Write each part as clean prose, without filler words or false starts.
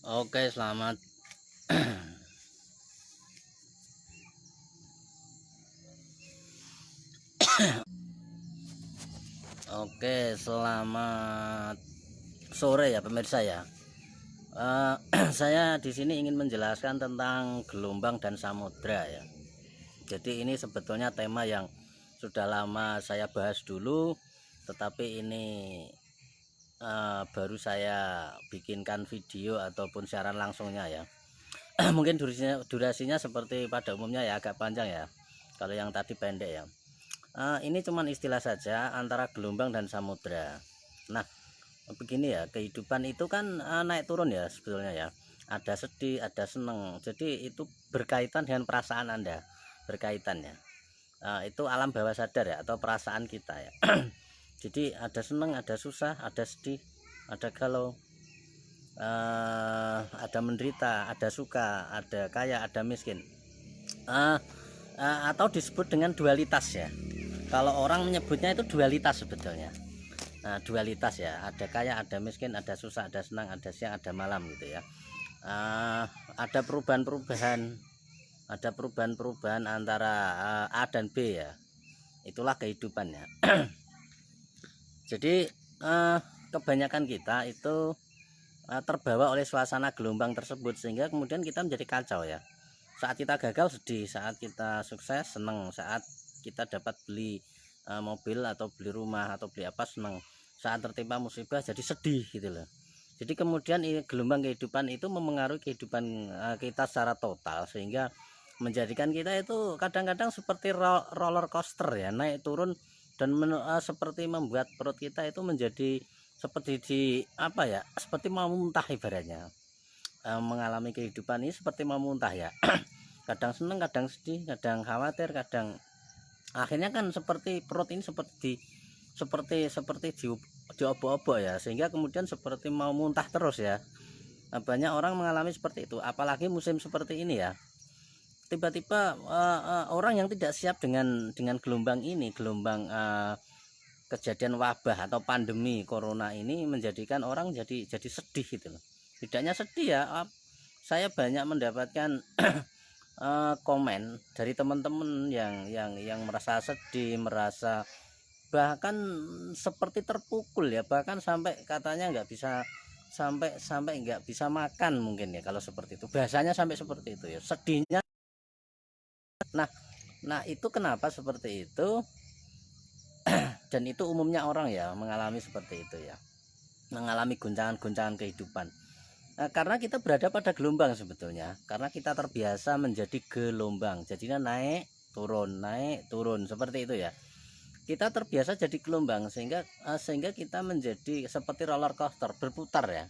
Oke, selamat. Oke, selamat sore ya pemirsa ya. Saya di sini ingin menjelaskan tentang gelombang dan samudra ya. Jadi ini sebetulnya tema yang sudah lama saya bahas dulu, tetapi ini baru saya bikinkan video ataupun siaran langsungnya ya. Mungkin durasinya seperti pada umumnya ya, agak panjang ya. Kalau yang tadi pendek ya. Ini cuman istilah saja antara gelombang dan samudra. Nah, begini ya, kehidupan itu kan naik turun ya sebetulnya ya. Ada sedih, ada seneng. Jadi itu berkaitan dengan perasaan Anda, berkaitan ya. Itu alam bawah sadar ya, atau perasaan kita ya. Jadi ada seneng, ada susah, ada sedih, ada galau, ada menderita, ada suka, ada kaya, ada miskin. Atau disebut dengan dualitas ya. Kalau orang menyebutnya itu dualitas sebetulnya. Nah, dualitas ya, ada kaya, ada miskin, ada susah, ada senang, ada siang, ada malam gitu ya. Ada perubahan-perubahan antara A dan B ya. Itulah kehidupannya. Jadi kebanyakan kita itu terbawa oleh suasana gelombang tersebut, sehingga kemudian kita menjadi kacau ya. Saat kita gagal sedih, saat kita sukses senang, saat kita dapat beli mobil atau beli rumah atau beli apa senang, saat tertimpa musibah jadi sedih gitu loh. Jadi kemudian gelombang kehidupan itu memengaruhi kehidupan kita secara total, sehingga menjadikan kita itu kadang-kadang seperti roller coaster ya, naik turun, dan seperti membuat perut kita itu menjadi seperti di apa ya, seperti mau muntah ibaratnya. Mengalami kehidupan ini seperti mau muntah ya. Kadang seneng, kadang sedih, kadang khawatir, kadang akhirnya kan seperti perut ini seperti diobok-obok ya, sehingga kemudian seperti mau muntah terus ya. Banyak orang mengalami seperti itu, apalagi musim seperti ini ya. Tiba-tiba orang yang tidak siap dengan gelombang ini, gelombang kejadian wabah atau pandemi corona ini, menjadikan orang jadi sedih gitu loh. Tidaknya sedih ya, saya banyak mendapatkan komen dari teman-teman yang merasa sedih, merasa bahkan seperti terpukul ya, bahkan sampai katanya nggak bisa, sampai nggak bisa makan mungkin ya, kalau seperti itu bahasanya, sampai seperti itu ya sedihnya. Nah, itu kenapa seperti itu, dan itu umumnya orang ya mengalami seperti itu ya, mengalami guncangan-guncangan kehidupan. Karena kita berada pada gelombang sebetulnya, karena kita terbiasa menjadi gelombang, jadinya naik turun seperti itu ya. Kita terbiasa jadi gelombang, sehingga kita menjadi seperti roller coaster, berputar ya,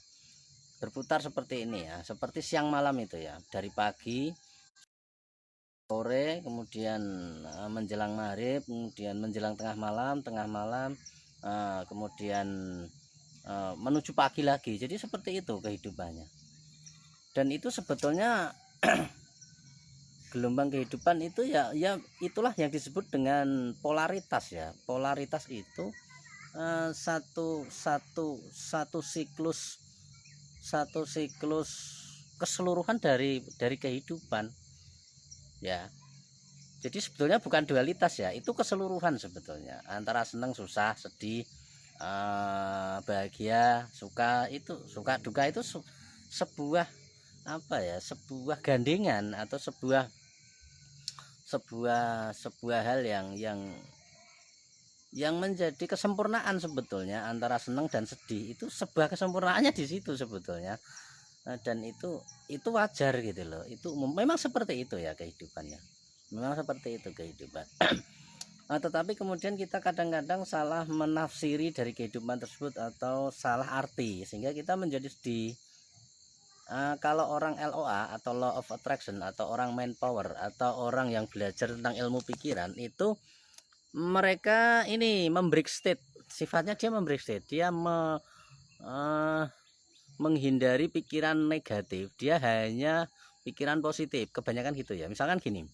berputar seperti ini ya, seperti siang malam itu ya, dari pagi, sore, kemudian menjelang maghrib, kemudian menjelang tengah malam, kemudian menuju pagi lagi. Jadi seperti itu kehidupannya. Dan itu sebetulnya gelombang kehidupan itu ya itulah yang disebut dengan polaritas ya. Polaritas itu satu siklus keseluruhan dari kehidupan ya. Jadi sebetulnya bukan dualitas ya, itu keseluruhan sebetulnya, antara senang, susah, sedih, bahagia, suka. Itu suka duka itu sebuah apa ya, sebuah gandengan atau sebuah sebuah sebuah hal yang menjadi kesempurnaan sebetulnya, antara senang dan sedih. Itu sebuah kesempurnaannya di situ sebetulnya. Dan itu wajar gitu loh, itu umum, memang seperti itu ya kehidupannya, memang seperti itu kehidupan. Tetapi kemudian kita kadang-kadang salah menafsiri dari kehidupan tersebut, atau salah arti, sehingga kita menjadi sedih. Kalau orang LOA atau Law of Attraction, atau orang main power, atau orang yang belajar tentang ilmu pikiran, itu mereka ini membreak state, sifatnya dia membreak state, dia menghindari pikiran negatif, dia hanya pikiran positif, kebanyakan gitu ya. Misalkan gini,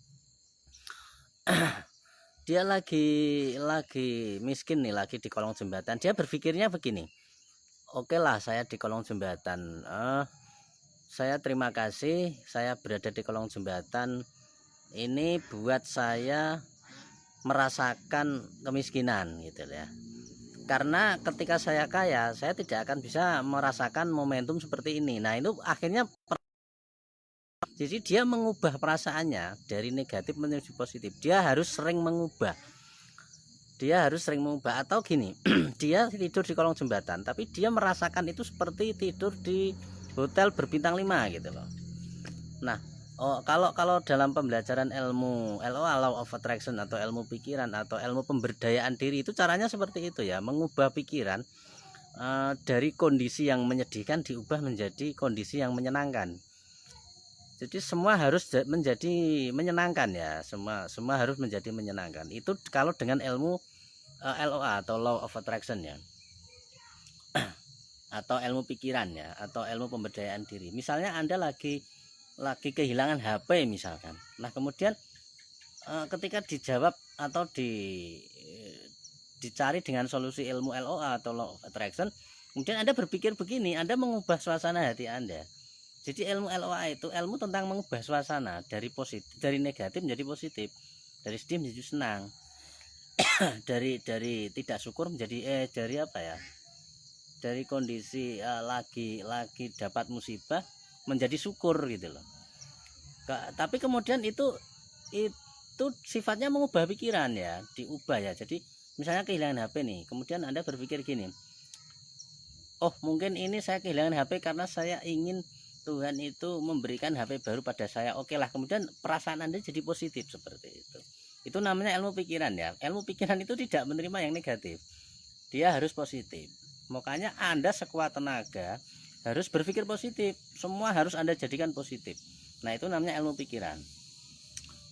dia lagi miskin nih, lagi di kolong jembatan, dia berpikirnya begini, oke lah saya di kolong jembatan, saya terima kasih saya berada di kolong jembatan ini buat saya merasakan kemiskinan gitu ya. Karena ketika saya kaya, saya tidak akan bisa merasakan momentum seperti ini. Nah, itu akhirnya jadi dia mengubah perasaannya dari negatif menuju positif. Dia harus sering mengubah. Atau gini, dia tidur di kolong jembatan, tapi dia merasakan itu seperti tidur di hotel berbintang 5 gitu loh. Nah, kalau dalam pembelajaran ilmu LOA, Law of Attraction, atau ilmu pikiran atau ilmu pemberdayaan diri, itu caranya seperti itu ya, mengubah pikiran dari kondisi yang menyedihkan diubah menjadi kondisi yang menyenangkan. Jadi semua harus menjadi menyenangkan ya, semua harus menjadi menyenangkan. Itu kalau dengan ilmu LOA atau Law of Attraction ya, atau ilmu pikiran ya, atau ilmu pemberdayaan diri. Misalnya Anda lagi kehilangan HP misalkan. Nah, kemudian ketika dijawab atau dicari dengan solusi ilmu LOA atau Law of Attraction, kemudian Anda berpikir begini, Anda mengubah suasana hati Anda. Jadi ilmu LOA itu ilmu tentang mengubah suasana dari negatif menjadi positif, dari sedih menjadi senang, dari tidak syukur menjadi dari apa ya? Dari kondisi lagi dapat musibah menjadi syukur gitu loh. Tapi kemudian itu sifatnya mengubah pikiran ya, diubah ya. Jadi misalnya kehilangan HP nih, kemudian Anda berpikir gini, oh mungkin ini saya kehilangan HP karena saya ingin Tuhan itu memberikan HP baru pada saya. Oke lah, kemudian perasaan Anda jadi positif seperti itu. Itu namanya ilmu pikiran ya. Ilmu pikiran itu tidak menerima yang negatif, dia harus positif. Makanya Anda sekuat tenaga harus berpikir positif, semua harus Anda jadikan positif. Nah, itu namanya ilmu pikiran.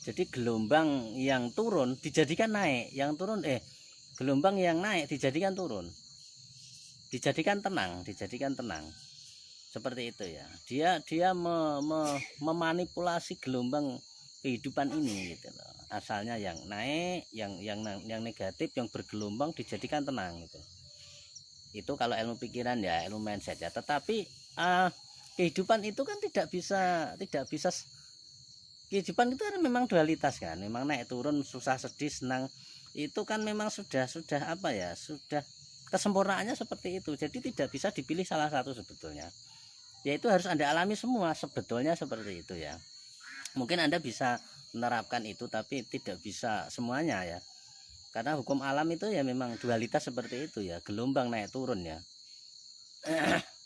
Jadi gelombang yang turun dijadikan naik, yang turun gelombang yang naik dijadikan turun, dijadikan tenang. Seperti itu ya. Dia memanipulasi gelombang kehidupan ini gitu loh. Asalnya yang naik, yang negatif, yang bergelombang dijadikan tenang gitu. Itu kalau ilmu pikiran ya, ilmu mindset ya. Tetapi kehidupan itu kan tidak bisa kehidupan itu kan memang dualitas kan, memang naik turun, susah sedih senang, itu kan memang sudah apa ya, sudah kesempurnaannya seperti itu. Jadi tidak bisa dipilih salah satu sebetulnya, yaitu harus Anda alami semua sebetulnya seperti itu ya. Mungkin Anda bisa menerapkan itu tapi tidak bisa semuanya ya, karena hukum alam itu ya memang dualitas seperti itu ya, gelombang naik turun ya.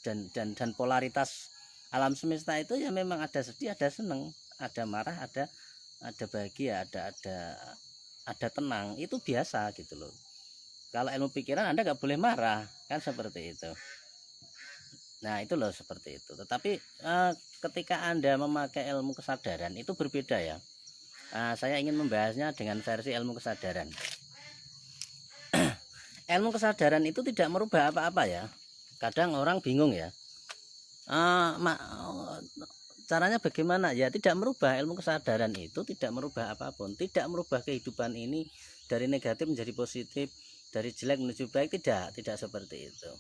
dan polaritas alam semesta itu ya memang ada sedih, ada seneng, ada marah, ada bahagia, ada tenang. Itu biasa gitu loh. Kalau ilmu pikiran Anda nggak boleh marah kan, seperti itu. Nah, itu loh seperti itu. Tetapi ketika Anda memakai ilmu kesadaran itu berbeda ya. Saya ingin membahasnya dengan versi ilmu kesadaran. Ilmu kesadaran itu tidak merubah apa-apa ya. Kadang orang bingung ya, caranya bagaimana ya. Tidak merubah, ilmu kesadaran itu tidak merubah apapun, tidak merubah kehidupan ini dari negatif menjadi positif, dari jelek menuju baik, tidak seperti itu.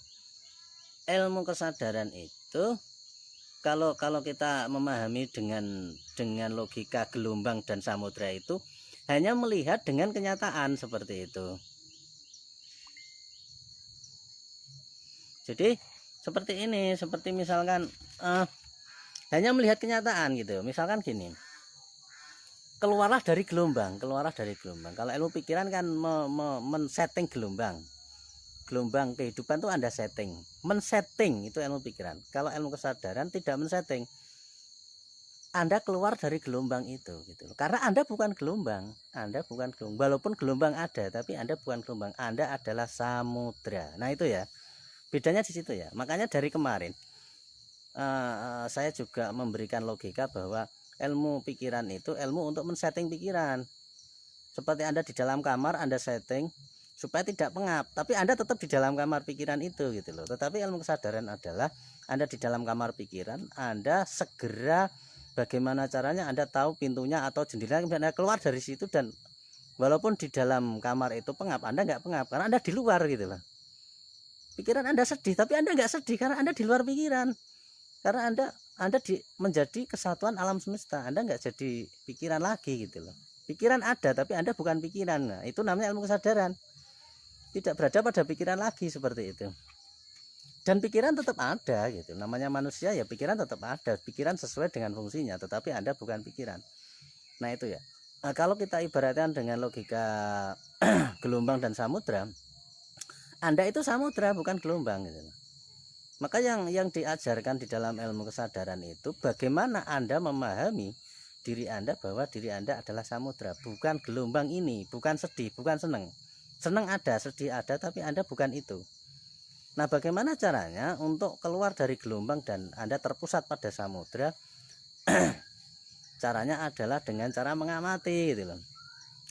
Ilmu kesadaran itu kalau kita memahami dengan logika gelombang dan samudra, itu hanya melihat dengan kenyataan seperti itu. Jadi seperti ini, seperti misalkan hanya melihat kenyataan gitu. Misalkan gini, keluarlah dari gelombang. Kalau ilmu pikiran kan men-setting gelombang kehidupan tuh Anda setting, men-setting itu ilmu pikiran. Kalau ilmu kesadaran tidak men-setting, Anda keluar dari gelombang itu gitu. Karena Anda bukan gelombang, walaupun gelombang ada, tapi Anda bukan gelombang, Anda adalah samudra. Nah, itu ya. Bedanya di situ ya. Makanya dari kemarin saya juga memberikan logika bahwa ilmu pikiran itu ilmu untuk men-setting pikiran. Seperti Anda di dalam kamar, Anda setting supaya tidak pengap, tapi Anda tetap di dalam kamar pikiran itu gitu loh. Tetapi ilmu kesadaran adalah Anda di dalam kamar pikiran, Anda segera bagaimana caranya Anda tahu pintunya atau jendela, Anda keluar dari situ. Dan walaupun di dalam kamar itu pengap, Anda nggak pengap karena Anda di luar gitu loh. Pikiran Anda sedih, tapi Anda nggak sedih karena Anda di luar pikiran. Karena Anda Anda menjadi kesatuan alam semesta. Anda nggak jadi pikiran lagi gitu loh. Pikiran ada tapi Anda bukan pikiran. Nah, itu namanya ilmu kesadaran. Tidak berada pada pikiran lagi seperti itu. Dan pikiran tetap ada gitu. Namanya manusia ya, pikiran tetap ada. Pikiran sesuai dengan fungsinya, tetapi Anda bukan pikiran. Nah itu ya. Nah, kalau kita ibaratkan dengan logika gelombang dan samudra, Anda itu samudra bukan gelombang gitu. Maka yang diajarkan di dalam ilmu kesadaran itu bagaimana Anda memahami diri Anda bahwa diri Anda adalah samudra, bukan gelombang ini, bukan sedih, bukan senang. Senang ada, sedih ada, tapi Anda bukan itu. Nah, bagaimana caranya untuk keluar dari gelombang dan Anda terpusat pada samudra? Caranya adalah dengan cara mengamati gitu loh.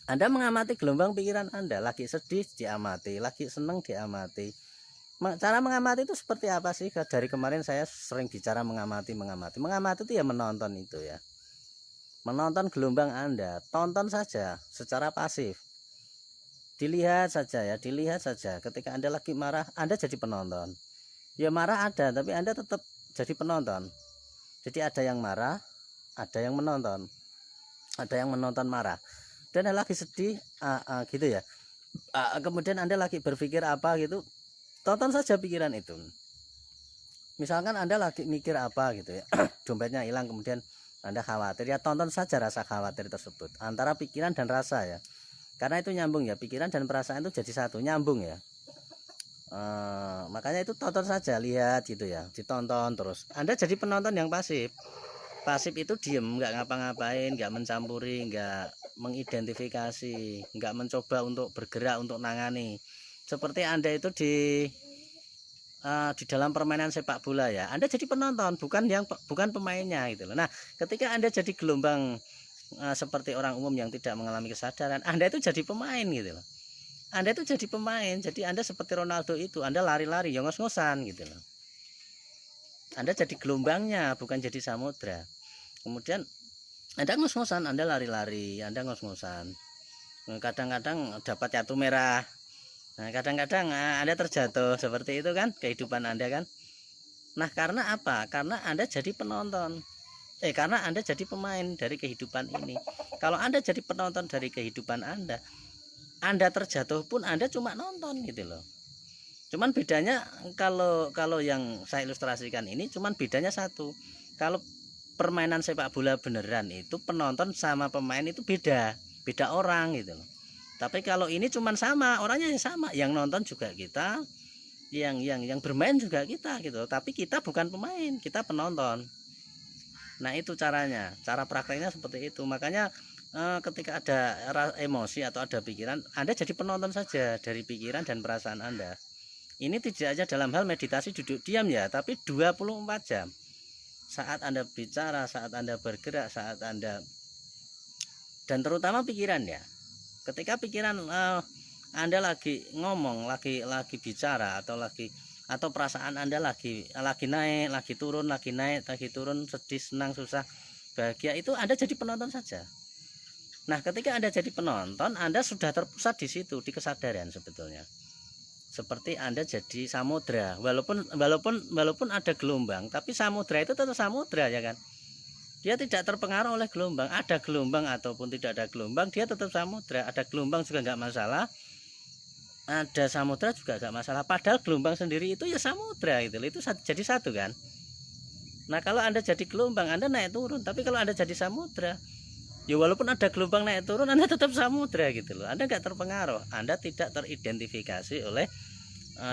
Anda mengamati gelombang pikiran Anda, lagi sedih diamati, lagi senang diamati. Cara mengamati itu seperti apa sih? Dari kemarin saya sering bicara mengamati itu ya menonton itu ya. Menonton gelombang Anda, tonton saja secara pasif. Dilihat saja ya, dilihat saja. Ketika Anda lagi marah, Anda jadi penonton. Ya marah ada, tapi Anda tetap jadi penonton. Jadi ada yang marah, ada yang menonton. Ada yang menonton marah. Dan Anda lagi sedih, gitu ya. Kemudian Anda lagi berpikir apa gitu, tonton saja pikiran itu. Misalkan Anda lagi mikir apa gitu ya, dompetnya hilang, kemudian Anda khawatir, ya tonton saja rasa khawatir tersebut antara pikiran dan rasa ya, karena itu nyambung ya, pikiran dan perasaan itu jadi satu, nyambung ya. Makanya itu tonton saja, lihat gitu ya, ditonton terus. Anda jadi penonton yang pasif. Pasif itu diem, nggak ngapa-ngapain, nggak mencampuri, nggak mengidentifikasi, nggak mencoba untuk bergerak, untuk nangani. Seperti Anda itu di dalam permainan sepak bola ya, Anda jadi penonton, bukan pemainnya gitu loh. Nah, ketika Anda jadi gelombang seperti orang umum yang tidak mengalami kesadaran, Anda itu jadi pemain gitu loh. Anda itu jadi pemain, jadi Anda seperti Ronaldo itu, Anda lari-lari, ya ngos-ngosan gitu loh. Anda jadi gelombangnya, bukan jadi samudra. Kemudian Anda ngos-ngosan, Anda lari-lari, Anda ngos-ngosan. Kadang-kadang dapat kartu merah. Nah, kadang-kadang Anda terjatuh, seperti itu kan kehidupan Anda kan. Nah, karena apa? Karena Anda jadi penonton. Karena Anda jadi pemain dari kehidupan ini. Kalau Anda jadi penonton dari kehidupan Anda terjatuh pun Anda cuma nonton gitu loh. Cuman bedanya kalau yang saya ilustrasikan ini cuman bedanya satu. Kalau permainan sepak bola beneran itu penonton sama pemain itu beda orang gitu loh. Tapi kalau ini cuman sama, orangnya yang sama, yang nonton juga kita, yang bermain juga kita gitu. Tapi kita bukan pemain, kita penonton. Nah, itu caranya, cara prakteknya seperti itu. Makanya ketika ada emosi atau ada pikiran, Anda jadi penonton saja dari pikiran dan perasaan Anda. Ini tidak saja dalam hal meditasi duduk diam ya, tapi 24 jam. Saat Anda bicara, saat Anda bergerak, saat Anda, dan terutama pikiran ya. Ketika pikiran Anda lagi ngomong, lagi bicara, atau perasaan Anda lagi naik, lagi turun, lagi naik, lagi turun, sedih, senang, susah, bahagia, itu Anda jadi penonton saja. Nah, ketika Anda jadi penonton, Anda sudah terpusat di situ, di kesadaran sebetulnya. Seperti Anda jadi samudra, walaupun ada gelombang, tapi samudra itu tetap samudra ya kan. Dia tidak terpengaruh oleh gelombang, ada gelombang ataupun tidak ada gelombang, dia tetap samudra. Ada gelombang juga nggak masalah, ada samudra juga nggak masalah. Padahal gelombang sendiri itu ya samudra gitu, itu jadi satu kan. Nah, kalau Anda jadi gelombang, Anda naik turun, tapi kalau Anda jadi samudra, ya walaupun ada gelombang naik turun, Anda tetap samudra gitu loh. Anda nggak terpengaruh, Anda tidak teridentifikasi oleh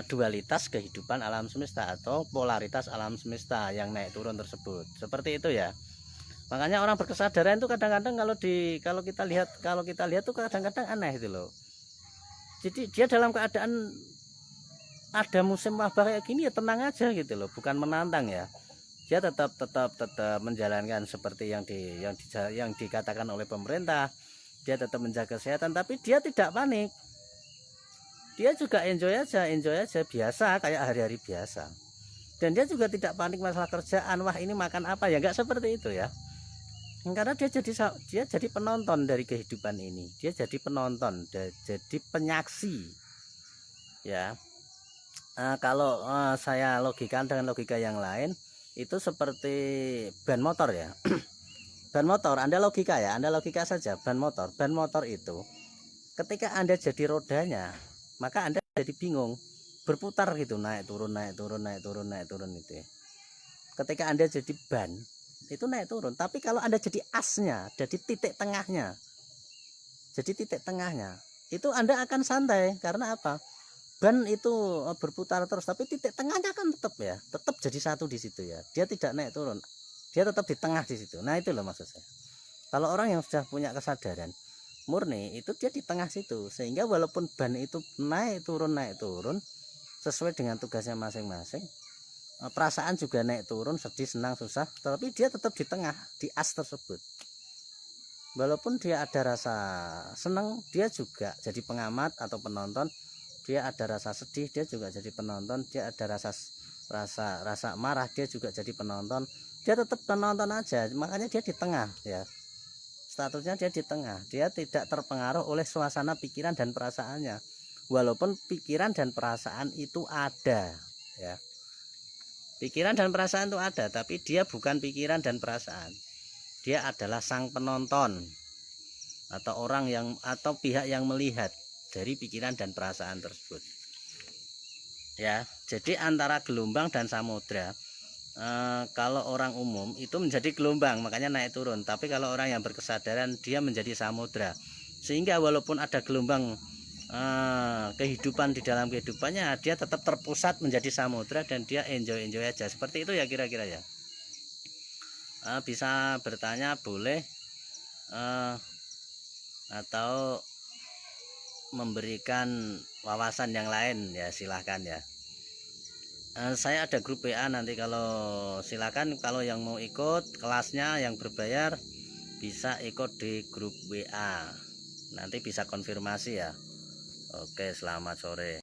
dualitas kehidupan alam semesta atau polaritas alam semesta yang naik turun tersebut. Seperti itu ya. Makanya orang berkesadaran itu kadang-kadang kalau kita lihat tuh kadang-kadang aneh itu loh. Jadi dia dalam keadaan ada musim wabah kayak gini ya tenang aja gitu loh, bukan menantang ya. Dia tetap menjalankan seperti yang dikatakan oleh pemerintah. Dia tetap menjaga kesehatan, tapi dia tidak panik. Dia juga enjoy aja biasa kayak hari-hari biasa. Dan dia juga tidak panik masalah kerjaan, wah ini makan apa ya, nggak seperti itu ya. Karena dia jadi penonton dari kehidupan ini, dia jadi penonton, jadi penyaksi ya. Kalau saya logikan dengan logika yang lain, itu seperti ban motor ya. Ban motor, Anda logika ya, Anda logika saja. Ban motor itu ketika Anda jadi rodanya, maka Anda jadi bingung, berputar gitu, naik turun naik turun naik turun naik turun itu ya. Ketika Anda jadi ban itu naik turun, tapi kalau Anda jadi asnya, jadi titik tengahnya, itu Anda akan santai. Karena apa? Ban itu berputar terus, tapi titik tengahnya kan tetap jadi satu di situ ya. Dia tidak naik turun, dia tetap di tengah di situ. Nah itu loh maksud saya. Kalau orang yang sudah punya kesadaran murni, itu dia di tengah situ, sehingga walaupun ban itu naik turun sesuai dengan tugasnya masing-masing, perasaan juga naik turun, sedih senang susah, tapi dia tetap di tengah, di as tersebut. Walaupun dia ada rasa senang, dia juga jadi pengamat atau penonton. Dia ada rasa sedih, dia juga jadi penonton. Dia ada rasa marah, dia juga jadi penonton. Dia tetap penonton aja, makanya dia di tengah ya. Statusnya dia di tengah, dia tidak terpengaruh oleh suasana pikiran dan perasaannya. Walaupun pikiran dan perasaan itu ada ya. Pikiran dan perasaan itu ada, tapi dia bukan pikiran dan perasaan. Dia adalah sang penonton atau orang yang atau pihak yang melihat dari pikiran dan perasaan tersebut. Ya, jadi antara gelombang dan samudra, kalau orang umum itu menjadi gelombang, makanya naik turun. Tapi kalau orang yang berkesadaran, dia menjadi samudra, sehingga walaupun ada gelombang kehidupan di dalam kehidupannya, dia tetap terpusat menjadi samudra dan dia enjoy aja. Seperti itu ya kira-kira ya. Bisa bertanya boleh, atau memberikan wawasan yang lain ya silahkan ya. Saya ada grup WA nanti, kalau silakan kalau yang mau ikut kelasnya yang berbayar bisa ikut di grup WA, nanti bisa konfirmasi ya. Oke, selamat sore.